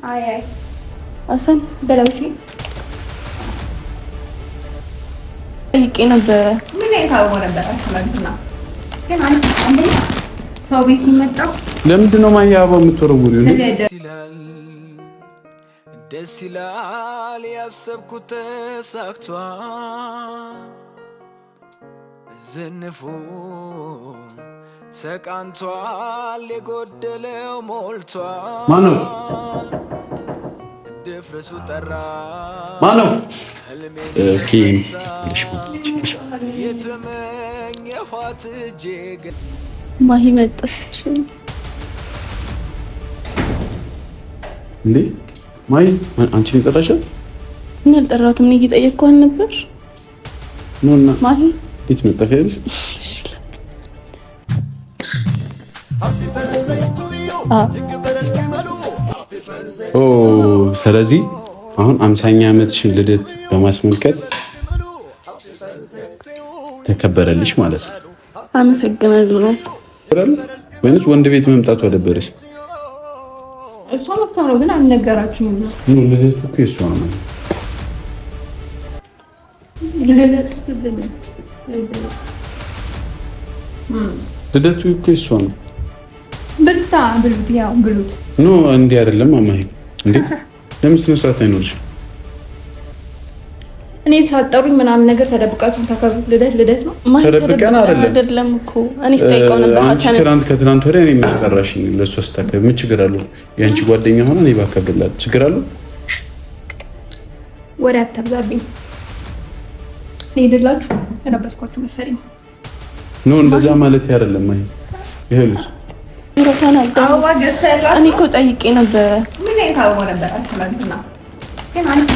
አይ አሰን በላውቲ ጠይቄ ነበረ። ምን አይታወቅ ነበር አትላንትና ግን አንዴ ሰው ቤት ሲመጣ ለምንድን ነው ማያባው የምትወረውሪው? ደስ ይላል ያሰብኩት ተሳክቷል። ዝንፉ ተቃንቷል የጎደለው ሞልቷል። ማነው ድፍረሱ ጠራ ማነው? ኦኬ የተመኘኋት እጄ ግን ማሂ መጣሽ እንዴ? ማሂ አንቺ ነው የጠራሻት? እኔ አልጠራሁትም። እኔ እየጠየቅኩ አልነበር? ኖና ማሂ እንዴት መጣሽ? ኦ ስለዚህ አሁን 50ኛ ዓመትሽን ልደት በማስመልከት ተከበረልሽ ማለት ነው። አመሰግናለሁ። ወይንስ ወንድ ቤት መምጣቱ አደበረሽ? እሷ መጥታ ነው ግን አልነገራችሁም ነው? ልደቱ እኮ የእሷ ነው። ልደቱ እኮ የእሷ ነው። ብሉት ኖ እንዲህ አይደለም አማዬ። እንዴ ለምን ስነ ስርዓት አይኖርሽ? እኔ ሳጠሩኝ ምናምን ነገር ተደብቃችሁ ታከብሩ። ልደት ነው ተደብቀን አይደለም እኮ እኔ ስጠይቀው ነበር። አንቺ ከትናንት ወዲያ እኔ መስጠራሽኝ ለእሷ ስታከብ ምን ችግር አለው? የአንቺ ጓደኛ ሆነ እኔ ባከብላት ችግር አለው? ወሬ አታብዛብኝ። እኔ አይደላችሁ ተነበስኳችሁ መሰለኝ። ኖ እንደዛ ማለት አይደለም ማይ ይሄልሽ እኔ እኮ ጠይቄ ነበረ። ምን አይታወቅ ነበር አትላንትና ግን አንዴ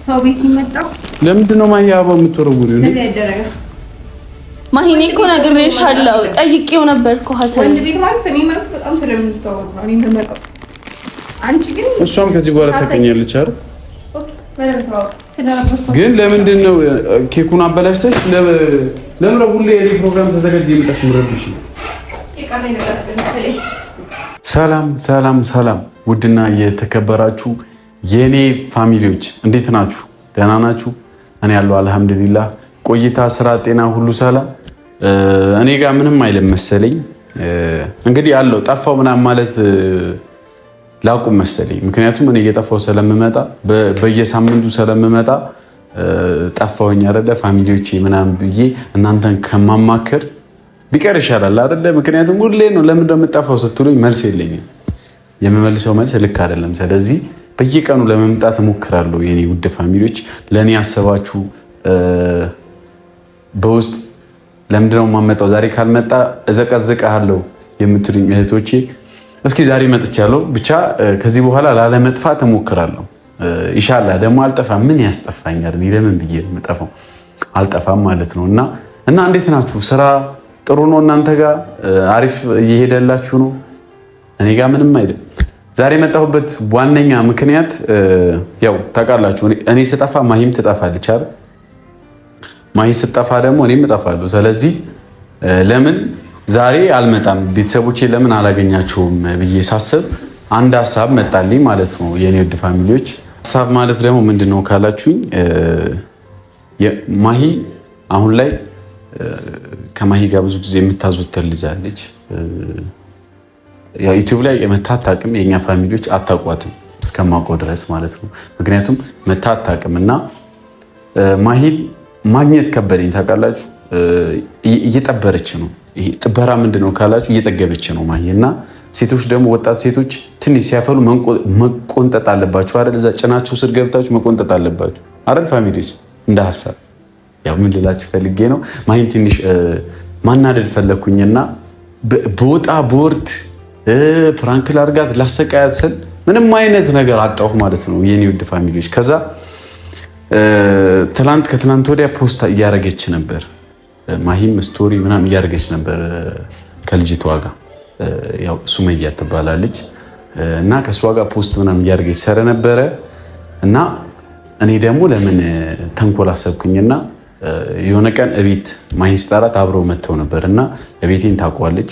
ሰው ቤት ሲመጣ ለምንድን ነው ማያባው የምትወረውሪው? ማሂ እኔ እኮ ነግሬሻለሁ። ጠይቄው ነበር እኮ ሀሰን ወንድ ቤት ማለት እኔ ማለት በጣም ስለምንተዋወቅ ነው። እኔ እንደመጣው አንቺ ግን እሷም ከዚህ በኋላ ታውቀኛለች አይደል? ግን ለምንድን ነው ኬኩን አበላሽተሽ ለምን ሁሌ የኔ ፕሮግራም ተዘጋጅ የመጣሽ ምረብሽ? ሰላም ሰላም ሰላም! ውድና የተከበራችሁ የኔ ፋሚሊዎች እንዴት ናችሁ? ደህና ናችሁ? እኔ ያለው አልሐምዱሊላህ። ቆይታ፣ ስራ፣ ጤና ሁሉ ሰላም። እኔ ጋር ምንም አይልም መሰለኝ። እንግዲህ ያለው ጠፋው ምናምን ማለት ላቁም መሰለኝ። ምክንያቱም እኔ እየጠፋው ስለምመጣ በየሳምንቱ ስለምመጣ ጠፋውኝ አይደለ ፋሚሊዎቼ ምናምን ብዬ እናንተን ከማማከር ቢቀር ይሻላል አይደለ? ምክንያቱም ሁሌ ነው ለምን እንደምጠፋው ስትሉኝ መልስ የለኝም። የምመልሰው መልስ ልክ አይደለም። ስለዚህ በየቀኑ ለመምጣት እሞክራለሁ። የኔ ውድ ፋሚሊዎች ለእኔ አሰባችሁ በውስጥ ለምንድነው የማመጣው ዛሬ ካልመጣ እዘቀዝቅሃለሁ የምትሉኝ እህቶቼ እስኪ ዛሬ መጥቻለሁ። ብቻ ከዚህ በኋላ ላለመጥፋት እሞክራለሁ። ኢንሻአላህ ደግሞ አልጠፋም። ምን ያስጠፋኛል? እኔ ለምን ብዬ የምጠፋው? አልጠፋም ማለት ነው። እና እንዴት ናችሁ? ስራ ጥሩ ነው? እናንተ ጋር አሪፍ እየሄደላችሁ ነው? እኔ ጋር ምንም አይደለም። ዛሬ የመጣሁበት ዋነኛ ምክንያት ያው ታውቃላችሁ፣ እኔ ስጠፋ ማሂም ትጠፋለች አይደል? ማሂ ስጠፋ ደግሞ እኔም እጠፋለሁ። ስለዚህ ለምን ዛሬ አልመጣም ቤተሰቦቼ ለምን አላገኛቸውም ብዬ ሳስብ አንድ ሀሳብ መጣልኝ ማለት ነው። የኔ ውድ ፋሚሊዎች ሀሳብ ማለት ደግሞ ምንድነው ካላችሁኝ ማሂ አሁን ላይ ከማሂ ጋር ብዙ ጊዜ የምታዘወተር ልጅ አለች። ያው ዩቲዩብ ላይ የመታታቅም የኛ ፋሚሊዎች አታቋትም እስከማውቀው ድረስ ማለት ነው። ምክንያቱም መታታቅም እና ማሂን ማግኘት ከበደኝ ታውቃላችሁ። እየጠበረች ነው። ይሄ ጥበራ ምንድነው ካላችሁ እየጠገበች ነው ማሂ። እና ሴቶች ደግሞ ወጣት ሴቶች ትንሽ ሲያፈሉ መቆንጠጥ አለባችሁ አይደል? እዛ ጭናችሁ ስር ገብታችሁ መቆንጠጥ አለባችሁ አይደል ፋሚሊዎች? እንደ ሀሳብ ያው ምን ልላችሁ ፈልጌ ነው ማሂን ትንሽ ማናደድ ፈለኩኝና በወጣ ቦርድ ፕራንክ ላርጋት ላሰቃያት ስል ምንም አይነት ነገር አጣሁ ማለት ነው የኔ ውድ ፋሚሊዎች። ከዛ ከትላንት ወዲያ ፖስት እያደረገች ነበር ማሂም ስቶሪ ምናምን እያደረገች ነበር ከልጅቷ ጋር ያው ሱመያ ትባላለች እና ከሷ ጋር ፖስት ምናምን እያደረገች ስለነበረ እና እኔ ደግሞ ለምን ተንኮል አሰብኩኝና የሆነ ቀን እቤት ማሂ ስጠራት አብረው መጥተው ነበር እና እቤቴን ታውቀዋለች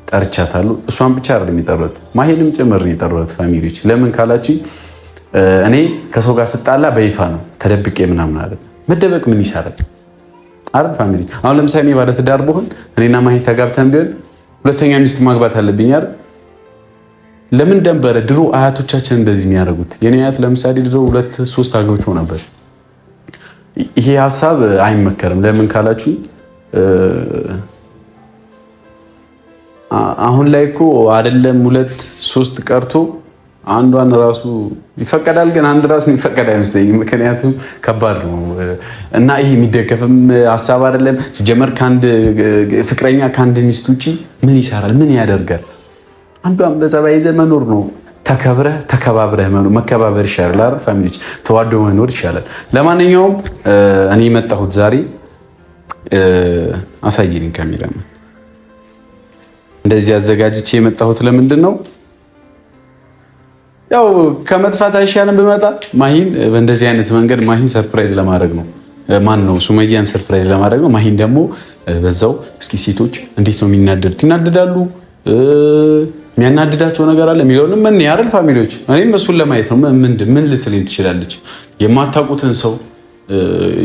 ጠርቻታለሁ። እሷን ብቻ አይደለም የጠራሁት ማሂንም ጭምር ነው የጠራሁት ፋሚሊዎች። ለምን ካላችሁ እኔ ከሰው ጋር ስጣላ በይፋ ነው ተደብቄ ምናምን አይደል። መደበቅ ምን ይሻላል አይደል ፋሚሊ። አሁን ለምሳሌ እኔ ባለትዳር ብሆን እኔና ማሂ ተጋብተን ቢሆን ሁለተኛ ሚስት ማግባት አለብኝ አይደል? ለምን ደንበረ ድሮ አያቶቻችን እንደዚህ የሚያደርጉት? የኔ አያት ለምሳሌ ድሮ 2-3 አግብተው ነበር። ይሄ ሀሳብ አይመከርም። ለምን ካላችሁ አሁን ላይ እኮ አይደለም 2-3 ቀርቶ አንዷን ራሱ ይፈቀዳል፣ ግን አንድ ራሱ ይፈቀድ አይመስለኝም። ምክንያቱም ከባድ ነው እና ይሄ የሚደገፍም ሀሳብ አይደለም። ሲጀመር ከአንድ ፍቅረኛ ከአንድ ሚስት ውጪ ምን ይሰራል? ምን ያደርጋል? አንዷን በጸባይ ይዘህ መኖር ነው። ተከብረህ ተከባብረህ መኖር፣ መከባበር ይሻላል አይደል ፋሚሊዎች? ተዋዶ መኖር ይሻላል። ለማንኛውም እኔ የመጣሁት ዛሬ አሳየኝ ካሜራ እንደዚህ አዘጋጅቼ የመጣሁት ለምንድን ነው? ያው ከመጥፋት አይሻልም ብመጣ ማሂን በእንደዚህ አይነት መንገድ ማሂን ሰርፕራይዝ ለማድረግ ነው። ማን ነው ሱመያን ሰርፕራይዝ ለማድረግ ነው። ማሂን ደግሞ በዛው እስኪ ሴቶች እንዴት ነው የሚናደዱት? ይናደዳሉ? የሚያናድዳቸው ነገር አለ የሚለውንም ምን ያረል ፋሚሊዎች፣ እኔም እሱን ለማየት ነው። ምን ልትለኝ ትችላለች? የማታውቁትን ሰው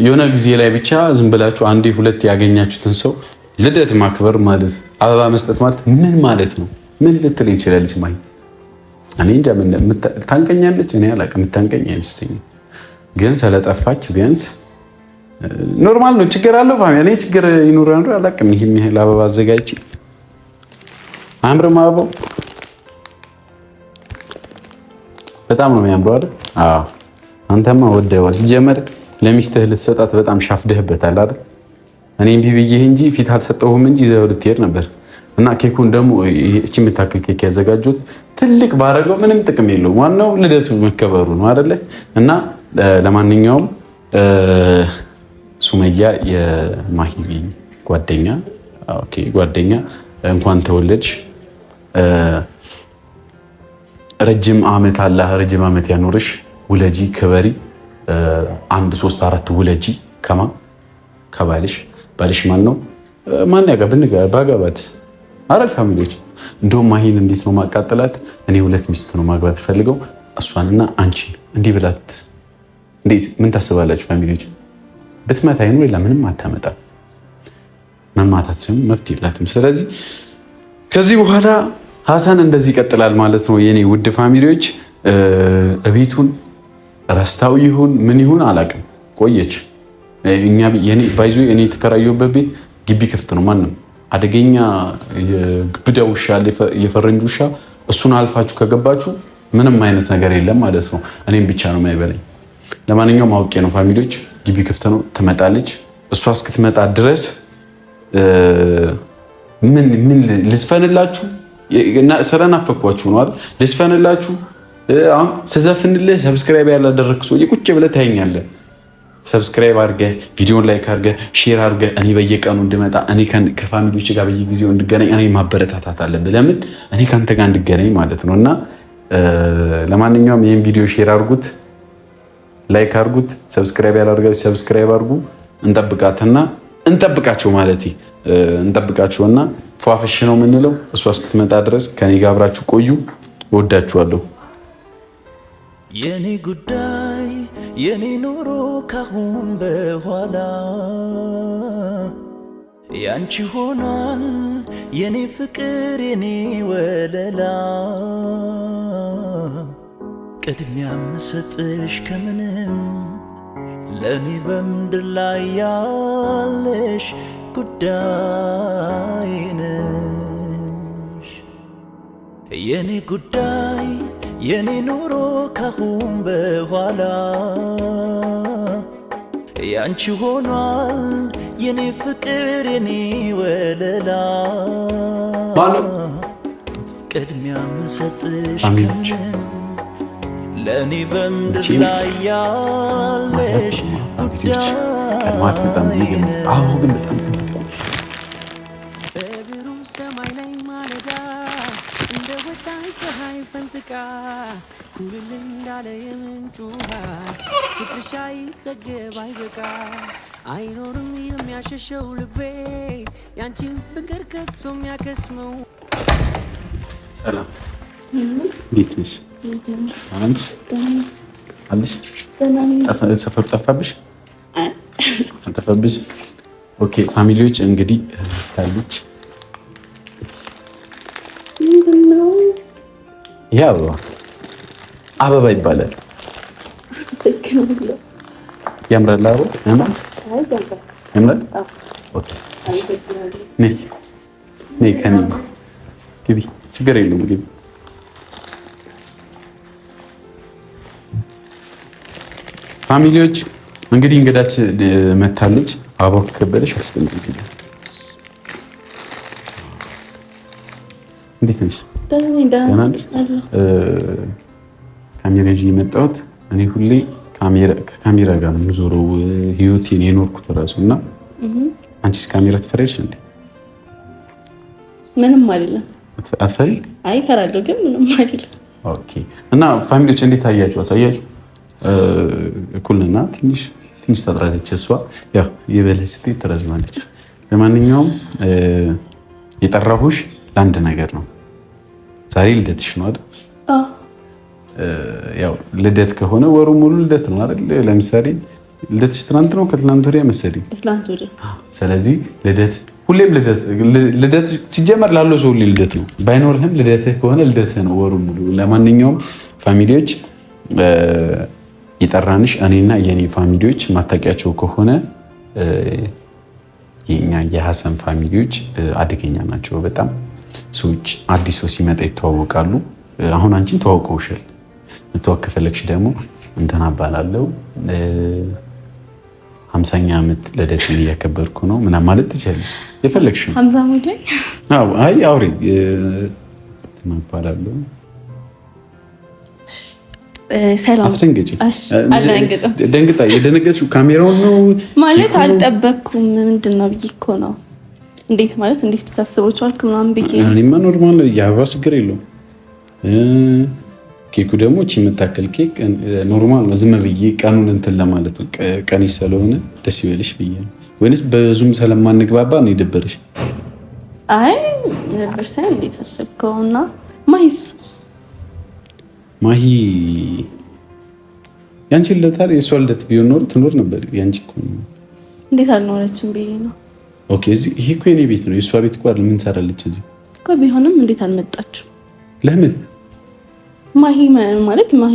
የሆነ ጊዜ ላይ ብቻ ዝም ብላችሁ አንዴ ሁለት ያገኛችሁትን ሰው ልደት ማክበር ማለት አበባ መስጠት ማለት ምን ማለት ነው? ምን ልትለኝ ትችላለች ማሂ? እኔ እንጃ። ታንቀኛለች? እኔ አላውቅም። የምታንቀኝ አይመስለኝም። ግን ስለጠፋች ቢያንስ ኖርማል ነው። ችግር አለው ፋሚሊ? እኔ ችግር ይኑር አላውቅም። ይሄን ያህል አበባ አዘጋጅቼ አምርም አበባው በጣም ነው የሚያምረው አይደል? አዎ አንተማ ወደዋ። ሲጀመር ለሚስትህ ልትሰጣት በጣም ሻፍደህበታል አይደል? እኔ እምቢ ብዬህ እንጂ ፊት አልሰጠሁም እንጂ ይዘው ልትሄድ ነበር። እና ኬኩን ደግሞ እቺ የምታክል ኬክ ያዘጋጁት ትልቅ ባረገው ምንም ጥቅም የለውም። ዋናው ልደቱ መከበሩ ነው አይደለ? እና ለማንኛውም ሱመያ የማሂ ጓደኛ ጓደኛ እንኳን ተወለድሽ። ረጅም ዓመት አላህ ረጅም ዓመት ያኖርሽ። ውለጂ፣ ክበሪ። 1 3 4 ውለጂ። ከባልሽ ማን ነው? ማን ባገባት አረል ፋሚሊዎች። እንደውም ማሂን እንዴት ነው ማቃጠላት? እኔ 2 ሚስት ነው ማግባት ፈልገው እሷንና አንቺን እንዲህ ብላት እንዴት ምን ታስባላችሁ ፋሚሊዎች? ብትመታኝ ነው ሌላ ምንም አታመጣም። መማታት ደግሞ መብት የላትም። ስለዚህ ከዚህ በኋላ ሀሰን እንደዚህ ይቀጥላል ማለት ነው። የኔ ውድ ፋሚሊዎች እቤቱን ረስታው ይሁን ምን ይሁን አላውቅም፣ ቆየች። እኛ ባይዞ እኔ የተከራየሁበት ቤት ግቢ ክፍት ነው። ማንም አደገኛ ግብዳ ውሻ፣ የፈረንጅ ውሻ፣ እሱን አልፋችሁ ከገባችሁ ምንም አይነት ነገር የለም ማለት ነው። እኔም ብቻ ነው የማይበላኝ። ለማንኛውም አውቄ ነው ፋሚሊዎች፣ ግቢ ክፍት ነው። ትመጣለች። እሷ እስክትመጣ ድረስ ምን ልዝፈንላችሁ? ስለናፈኳችሁ ነው አይደል? ልዝፈንላችሁ። አሁን ስዘፍንልህ ሰብስክራይብ ያላደረክ ሰው ቁጭ ብለህ ታየኛለህ። ሰብስክራይብ አድርገህ ቪዲዮን ላይክ አድርገህ ሼር አድርገህ እኔ በየቀኑ እንድመጣ እኔ ከፋሚሊዎች ጋር በየጊዜው እንድገናኝ እኔ ማበረታታት አለብህ። ለምን እኔ ካንተ ጋር እንድገናኝ ማለት ነው። እና ለማንኛውም ይህን ቪዲዮ ሼር አድርጉት፣ ላይክ አድርጉት። ሰብስክራይብ ያላደረጋችሁ ሰብስክራይብ አድርጉ። እንጠብቃቸው ማለት እንጠብቃቸውና ፏፈሽ ነው የምንለው። እሷ እስክትመጣ ድረስ ከኔ ጋር አብራችሁ ቆዩ። እወዳችኋለሁ። የኔ ጉዳይ የኔ ኑሮ ካሁን በኋላ ያንቺ ሆኗል። የኔ ፍቅር የኔ ወለላ ቅድሚያ ምሰጥሽ ከምንም ለኔ በምድር ላይ ያለሽ ጉዳይ ነሽ። የኔ ጉዳይ የኔ ኑሮ ካሁን በኋላ ያንቺ ሆኗል። የኔ ፍቅር የኔ ወለላ ቅድሚያ ምሰጥሽ ከምንም ለኔ በምድር ላይ ያለሽ ጉዳይ በብሩህ ሰማይ ላይ ማለዳ እንደ ወጣች ፀሐይ ፈንጥቃ ኩልል እንዳለ የምንጭ ውሃ ፍቅርሽ አይጠገብ አይበቃ አይኖርም የሚያሸሸው ልቤ ያንቺን ፍቅር ከቶ የሚያከስመው ሰላም እንዴት ነሽ? አንቺ አለሽ? ሰፈሩ ጠፋብሽ? አልጠፋብሽ? ኦኬ ፋሚሊዎች እንግዲህ ካሉች ያ አበባ ይባላል። ያምራል። ያምራል። ኦኬ ነይ ከኔ ግቢ፣ ችግር የለውም ግቢ። ፋሚሊዎች እንግዲህ እንግዳችን መታለች። አበባው ከከበደሽ አስቀምጪ። እንዴት ነሽ? ካሜራ ይዤ የመጣሁት እኔ ሁሌ ከካሜራ ጋር ነው የምዞረው ህይወቴን የኖርኩት እራሱ እና አንቺስ ካሜራ ትፈሪያለሽ እንዴ? ምንም አይደለም። አትፈሪ? አይ እፈራለሁ፣ ግን ምንም አይደለም። ኦኬ። እና ፋሚሊዎች እንዴት አያችኋት? እኩልና ትንሽ ታጥራለች። እሷ ያው የበለች ስትይ ትረዝማለች። ለማንኛውም የጠራሁሽ ለአንድ ነገር ነው። ዛሬ ልደትሽ ነው አይደል? ያው ልደት ከሆነ ወሩ ሙሉ ልደት ነው አይደል? ለምሳሌ ልደትሽ ትናንት ነው ከትናንት ወዲያ መሰለኝ። ትናንት ወዲያ። ስለዚህ ልደት ሁሌም ልደት ሲጀመር ላለው ሰው ሁሌ ልደት ነው። ባይኖርህም ልደትህ ከሆነ ልደትህ ነው ወሩ ሙሉ። ለማንኛውም ፋሚሊዎች የጠራንሽ እኔና የኔ ፋሚሊዎች ማታውቂያቸው ከሆነ የኛ የሀሰን ፋሚሊዎች አደገኛ ናቸው በጣም። ሰዎች አዲስ ሰው ሲመጣ ይተዋወቃሉ። አሁን አንቺን ተዋውቀውሻል። መተዋወቅ ከፈለግሽ ደግሞ እንትን አባላለው 50ኛ ዓመት ልደቴን እያከበርኩ ነው ምናምን ማለት ትችላለሽ። የፈለግሽ 50 ዓመት ላይ አይ አውሪ እንትን አባላለው። ሰላም አትደንግጪ። ደንግጣ የደነገጥሽው ካሜራውን ነው ማለት አልጠበቅኩም። ምንድነው ብዬሽ እኮ ነው። እንዴት ማለት እንዴት ታስቦቻልክ ምናምን ብዬሽ እኔማ ኖርማል ነው። የአበባ ችግር የለውም። ኬኩ ደግሞ እቺ የምታክል ኬክ ኖርማል ነው። ዝም ብዬ ቀኑን እንትን ለማለት ነው። ቀንሽ ስለሆነ ደስ ይበልሽ ብዬ ነው። ወይንስ በዙም ስለማንግባባ ነው የደበረሽ? አይ ነበር ሳይ እንዴት አሰብከውና ማሂ ያንቺ ልደት አይደል? የእሷ ልደት ቢሆን ኖር ትኖር ነበር። ያንቺ እኮ እንዴት አልኖረችም ብዬ ነው። ኦኬ ይሄ እኮ የኔ ቤት ነው። የእሷ ቤት እኮ አይደል? ምን ትሰራለች እዚህ እኮ? ቢሆንም እንዴት አልመጣችም? ለምን? ማሂ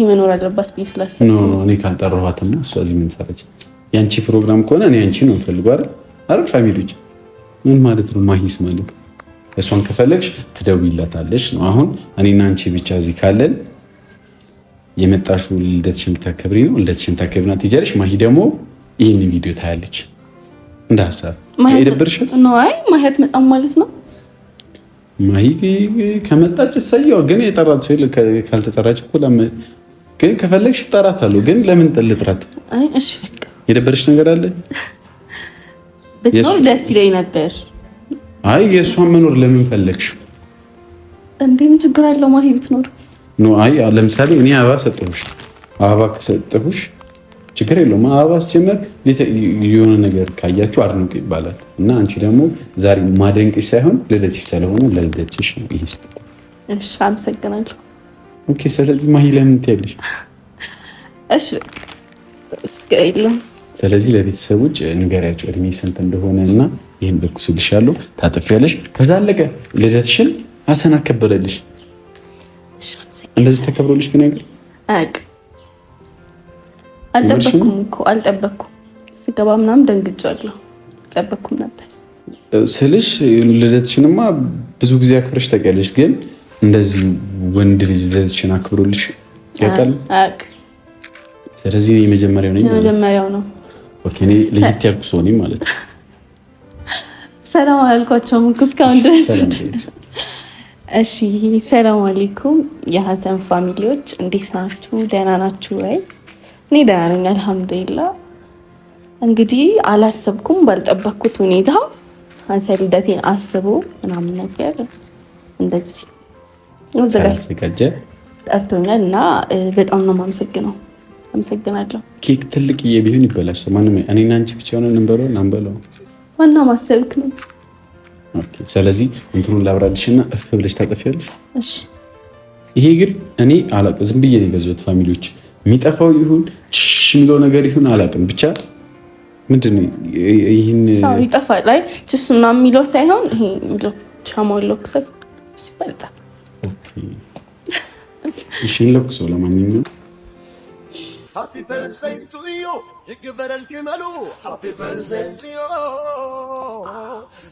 መኖር አለባት ብዬ ስላሰብኩ ነው። እኔ ካልጠራኋትና እሷ እዚህ ምን ትሰራለች? ያንቺ ፕሮግራም ከሆነ እኔ ያንቺ ነው የምፈልገው አይደል? ፋሚሊዎች ምን ማለት ነው? ማሂስ ማለት እሷን ከፈለግሽ ትደውይላታለሽ ነው። አሁን እኔና አንቺ ብቻ እዚህ ካለን የመጣሽው ልደትሽን ታከብሪ ነው። ልደትሽን ታከብሪና ትሄጃለሽ። ማሂ ደግሞ ይህን ቪዲዮ ታያለች። እንደ ሀሳብ ይደብርሻል ነው? አይ ማሂ አትመጣም ማለት ነው። ማሂ ከመጣች እሰየው። ግን የጠራት ሰው ካልተጠራች እኮ ግን ከፈለግሽ እጠራታለሁ። ግን ለምን ልጥራት? አይ እሺ በቃ። የደበረሽ ነገር አለ? ብትኖር ደስ ይለኝ ነበር። አይ የእሷን መኖር ለምን ፈለግሽ? እንዴ ምን ችግር አለው ማሂ ብትኖር? ኖ አይ ለምሳሌ እኔ አበባ ሰጠሁሽ። አበባ ከሰጠሁሽ ችግር የለውም። አበባ ሲጀመር የሆነ ነገር ካያችሁ አድንቁ ይባላል። እና አንቺ ደግሞ ዛሬ ማደንቅሽ ሳይሆን ልደትሽ ስለሆነ ለልደትሽ ነው ይሄ ስጦታ። እሺ አመሰግናለሁ። ኦኬ ስለዚህ ማሂ ለምን ትያለሽ? እሺ ችግር የለውም። ስለዚህ ለቤተሰቦች ንገሪያቸው እድሜ ስንት እንደሆነ እና ይህን በኩስልሻለሁ ታጥፊያለሽ። ከዛ አለቀ። ልደትሽን ሀሰን አከበረልሽ። እንደዚህ ተከብሮልሽ ግን ነገር አልጠበኩም። ስገባ ምናምን ደንግጫለሁ። አልጠበኩም ነበር ስልሽ ልደትሽንማ ብዙ ጊዜ አክብረሽ ታውቂያለሽ። ግን እንደዚህ ወንድ ልጅ ልደትሽን አክብሮልሽ ያውቃል? ስለዚህ የመጀመሪያው ነው። ኦኬ እኔ ለየት ያልኩ ሰው ነኝ ማለት ነው። ሰላም አላልኳቸውም እስካሁን ድረስ። እሺ ሰላም አለይኩም የሀሰን ፋሚሊዎች እንዴት ናችሁ? ደህና ናችሁ ወይ? እኔ ደህና ነኝ አልሐምዱሊላህ። እንግዲህ አላሰብኩም ባልጠበቅኩት ሁኔታ ሀሰን ልደቴን አስቦ ምናምን ነገር እንደዚህ አዘጋጀ ጠርቶኛል እና በጣም ነው የማመሰግነው። አመሰግናለሁ። ኬክ ትልቅዬ ቢሆን ይበላሽ ማንም እኔና አንቺ ብቻ ሆነን እንበለው ዋናው ማሰብክ ነው። ኦኬ ስለዚህ እንትኑን ላብራልሽና እፍ ብለሽ ታጠፊያለሽ። እሺ ይሄ ግን እኔ አላውቅም፣ ዝም ብዬ ነው የገዛሁት። ፋሚሊዎች የሚጠፋው ይሁን የሚለው ነገር ይሁን አላውቅም፣ ብቻ ምንድን ነው ይሄን ሰው ይጠፋል ላይ ጭስ ምናምን የሚለው ሳይሆን ይሄ የሚለው ሻማው ለክሰት ሲበልጣ እሺ ለክሰው ለማንኛውም Happy birthday to you. يكبر الجمل. Happy birthday to you.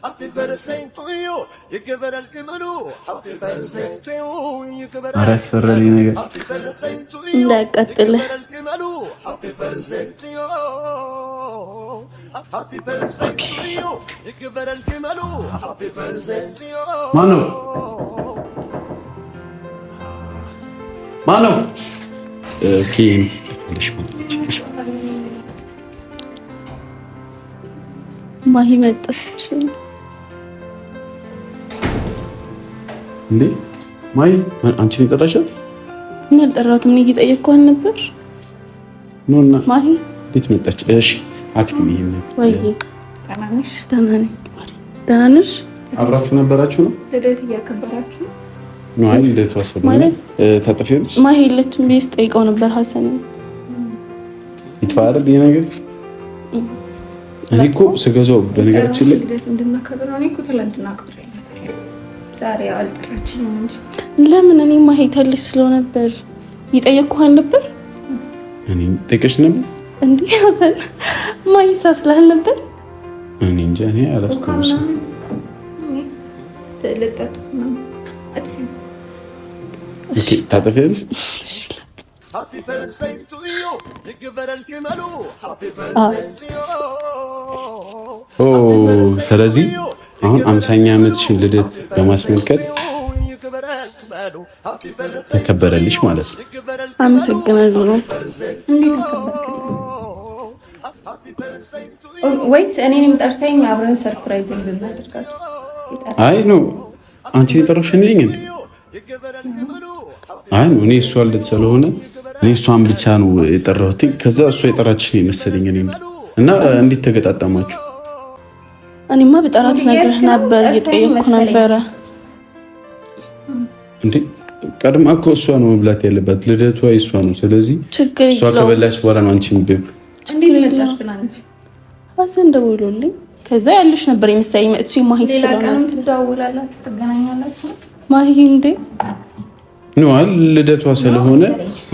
Happy birthday to you. يكبر الجمل. Happy birthday to you. يكبر الجمل. Happy birthday to you. لا قتل. يكبر الجمل. Happy birthday to you. Happy birthday to you. يكبر الجمل. Happy birthday to you. مانو كين ማሂ መጣሽ እንዴ? ማሂ አንቺን የጠራሻት? እኔ አልጠራሁትም። እኔ እየጠየቅኳት ነበር። ኖና ማሂ እንዴት መጣች? እሺ አትክም። ይሄን ወይ ደህና ነሽ? ደህና ነኝ። ደህና ነሽ? አብራችሁ ነበራችሁ ነው? ልደት እያከበራችሁ ነው? አይ ልደት ወሰደ ማለት ታጠፊዎች ማሂ የለችም ብዬሽ ጠይቀው ነበር ሀሰን ይተዋል ይሄ ነገር። እኔ እኮ ስገዛው በነገራችን ላይ ልደት እንድናከብር ነው። እኔ እኮ ትላንትና አክብሬያለሁ። ዛሬ አልጠራችኝም እንጂ ለምን? እኔ ማሂ ታለች ስለሆነ ነበር ይጠየቅኳል ነበር። እኔ ጠይቀሽ ነበር እንዴ? ሀሰን ማሂ ታስላል ነበር። እኔ እንጃ እኔ አላስታውስም። ተለጣጡት ነው እሺ ታጠፊያለሽ? Happy birthday to you. يكبر الجمل. Happy birthday to you. ስለዚህ አሁን 50ኛ ዓመትሽን ልደት በማስመልከት ተከበረልሽ ማለት ነው። አመሰግናለሁ። ወይስ እኔንም ጠርተኝ አብረን ሰርፕራይዝ እንድናደርጋችሁ? አይ ነው አንቺን የጠራሁሽ እኔ ነኝ እንዴ? አይ ነው እኔ እሷ ልደት ስለሆነ እኔ እሷን ብቻ ነው የጠራሁት። ከዛ እሷ የጠራችሽ ነው መሰለኝ እኔ እና እንዴት ተገጣጣማችሁ? እኔማ በጠራት ነገር ነበር እየጠየቅኩ ነበረ እንዴ። ቀድማ እኮ እሷ ነው መብላት ያለባት፣ ልደቷ እሷ ነው። ስለዚህ እሷ ከበላች በኋላ ነው አንቺ ምግብ። እንዴት መጣሽ ግን አንቺ? ሀሰን ደውሎልኝ ከዛ ያለሽ ነበር የመሰለኝ መጥቼ ማሂ ሌላ ቀን ትደዋወላላችሁ ትገናኛላችሁ። ማሂ እንዴ ነው አለ ልደቷ ስለሆነ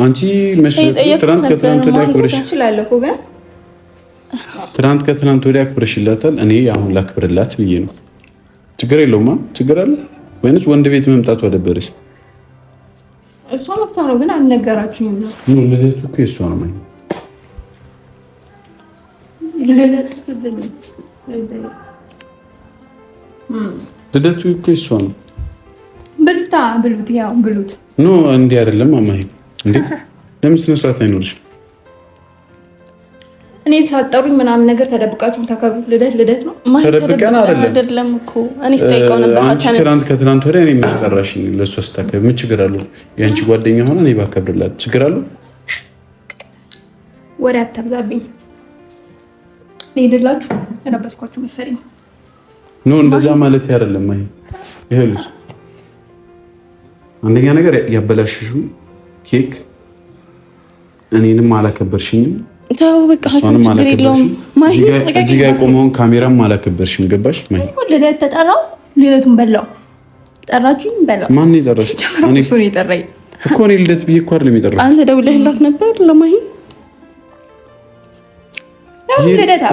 አንቺ መሸጥ ትናንት ከትናንት ወዲያ አክብረሽ ትችላለህ እኮ ግን ትናንት ከትናንት ወዲያ አክብረሽላታል። እኔ አሁን ላክብርላት ብዬ ነው። ችግር የለውማ። ችግር አለ ወይንስ ወንድ ቤት መምጣቱ አደበረሽ? እሷ መጥታ ነው ግን አልነገራችሁኝም ነው። ልደቱ እኮ የእሷ ነው ማለት ልደቱ እኮ የእሷ ነው። ብሉት ያው ብሉት ኖ እንዲህ አይደለም ማማዬ። እንዴ ለምን ስነ ስርዓት አይኖርሽም? እኔ ሳጠሩኝ ምናምን ነገር ተደብቃችሁ ተከብሩ። ልደት ነው ተደብቀን አይደለም እኮ እኔ ስጠይቀው ነበር። አንቺ ትናንት ከትናንት ወዲያ እኔ የሚያስጠራሽኝ ለእሷ ስታከብ ምን ችግር አለው? የአንቺ ጓደኛ ሆነ እኔ ባከብርላት ችግር አለው? ወሬ አታብዛብኝ። ሄድላችሁ ረበስኳችሁ መሰለኝ። ኖ እንደዛ ማለት አይደለም። አይ ይሄልሽ አንደኛ ነገር ያበላሽሽው ኬክ እኔንም አላከበርሽኝም። ታው በቃ ሀሰን ችግር የለውም። ማሂ እዚህ ጋር የቆመውን ካሜራም አላከበርሽም። ገባሽ? ማሂ ልደት ተጠራው፣ ልደቱን በላው። ጠራችሁኝ በላው። ማን ይጠራሽ? እኔ እሱ ነው የጠራኝ እኮ እኔ ልደት ብዬሽ እኮ አይደለም የጠራሽ። አንተ ደውለህላት ነበር ለማሂ?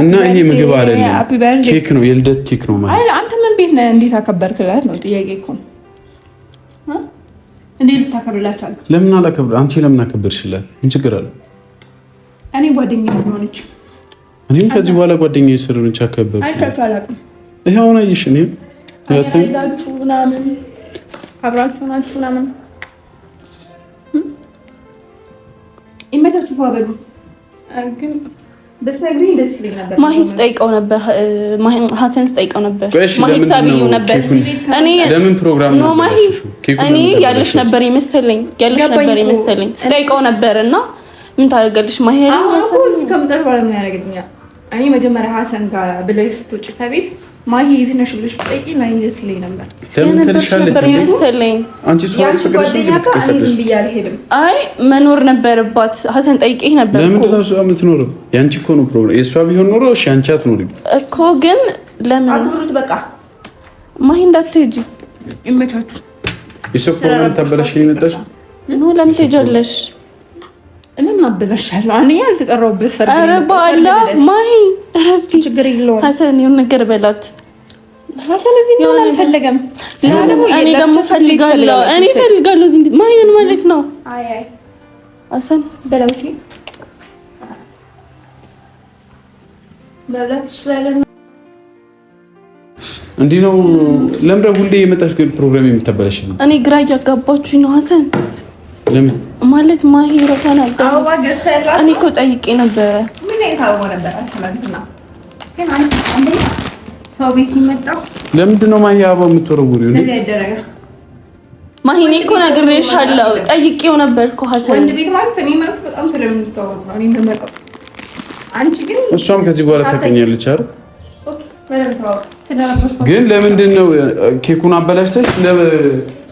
እና ይሄ ምግብ አይደለም ኬክ ነው፣ የልደት ኬክ ነው ማለት። አይ አንተ ምን ቤት ነህ? እንዴት አከበርክላት ነው ጥያቄ እኮ። እንዴት ልታከብርላችሁ አልኩ? ለምን አላከብር? አንቺ ለምን አከበርሽላት? ምን ችግር አለ? እኔ ጓደኛዬ ስለሆነች እኔም ከዚህ በኋላ ጓደኛዬ ስለሆነች አከበርኩ። አይቻችሁ አላውቅም። ይሄው ነው አይሽ እኔ አይዛችሁ ምናምን አብራችሁ ናችሁ ምናምን ይመታችሁ ባበሉ ግን በስነግሪኝ ደስ ይለኝ ነበር። ማሂ ስጠይቀው ነበር፣ ሀሰን ስጠይቀው ነበር። ማሂ ሳቢው ነበር። እኔ ለምን ፕሮግራም ነው ማሂ እኔ ያለሽ ነበር የመሰለኝ ስጠይቀው ነበርና ምን ታደርጋለሽ ማሂ? አሁን ከምጣሽ ባለ ምን ያደርግልኛል? እኔ መጀመሪያ ሀሰን ጋር ብለሽ ስትወጪ ከቤት ማሂ የት ነሽ ብለሽ ብጠይቂ ናይ ደስ ይለኝ ነበር። ለምን ተልሻለች መሰለኝ አንቺ ሷ አስፈቅደሽ ነው። አይ መኖር ነበረባት። ሀሰን ጠይቄህ ነበር እኮ ለምን ነው እሷ የምትኖረው? ያንቺ እኮ ነው ፕሮግራም። የሷ ቢሆን ኖሮ እሺ አንቺ አትኖሪም እኮ። ግን ለምን አትኖሩት? በቃ ማሂ እንዳትሄጂ ይመቻችሁ። የሰው ፕሮግራም ታበላሽ ነው የመጣሽው ነው። ለምን ትሄጃለሽ? እኔም አበላሻለሁ። እኔ ያልተጠራሁበት ሰርግ። ኧረ ባላ ማሂ ረፊ ችግር የለውም። ሀሰን የሆነ ነገር በላት። ሀሰን እዚህ ነው አልፈለገም። እኔ ደግሞ ፈልጋለሁ። እኔ ፈልጋለሁ። እዚህ ማሂ ምን ማለት ነው? አይ አይ ሀሰን በላው። እሺ በላት ይችላል። እንዲህ ነው። ለምን ሁሌ የመጣሽ ግን ፕሮግራም የምታበላሽልኝ? እኔ ግራ እያጋባችሁኝ ነው ሀሰን። ለምን ማለት ማሂ ሮታን አውባ ገሰላ። እኔ እኮ ጠይቄ ነበር። ምን አይታው ነበር አትላንትና። ግን አንዴ ሰው ቤት ሲመጣ ለምንድን ነው ማሂ አበባ የምትወረውሪው? ነገ ያደረገ ማሂ እኔ እኮ ነግሬሻለሁ። ጠይቄው ነበር እኮ ሀሰን። ወንድ ቤት ማለት እኔ ማለት በጣም ስለምንተዋወቅ ነው። እኔ እንደመጣው አንቺ ግን እሷም ከዚህ በኋላ ታውቀኛለች አይደል? ግን ለምንድን ነው ኬኩን አበላሽተሽ?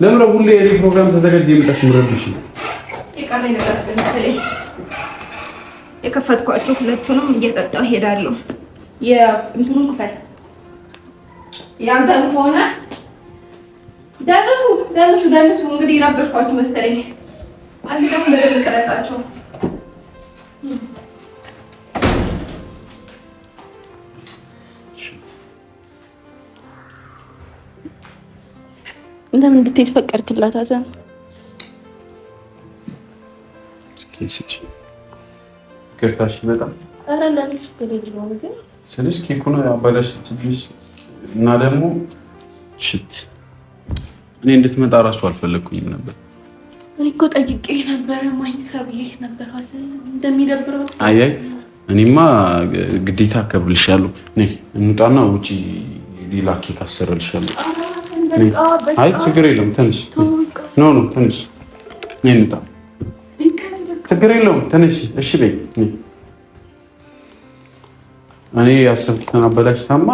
ለምን ሁሌ የኔ ፕሮግራም ተዘጋጅ የመጣሽ ምረብሽ? የቀረኝ ነገር መሰለኝ። የከፈትኳቸው ሁለቱንም እየጠጣሁ ሄዳለሁ። የእንትኑን ክፈል። ያንተም ሆነ ደንሱ። እንግዲህ ረበሽኳችሁ መሰለኝ። አንተ ደግሞ በደንብ ቅረጻቸው። እንደምን እንድትሄድ ፈቀድክላት? ሀሰን ከርታሽ በጣም ኧረ ለምን ችግር የለውም። ግን ስለሽ ኬኩን አባላሽልሽ እና ደግሞ ሽት እኔ እንድትመጣ እራሱ አልፈለኩኝም ነበር። እኔ እኮ ጠይቄህ ነበር። ማይንሳብ ይሄ ነበር ሀሰን እንደሚደብረው። አይ እኔማ ግዴታ አከብርልሻለሁ። ነይ እንውጣና ውጪ ሌላ ኬክ አሰራልሻለሁ። አይ ችግር የለውም። ትንሽ ኖ ትንሽ ነይ እንውጣ። ችግር የለውም። ትንሽ እሺ በይ። እኔ ያሰብኩትን አበላሽታማ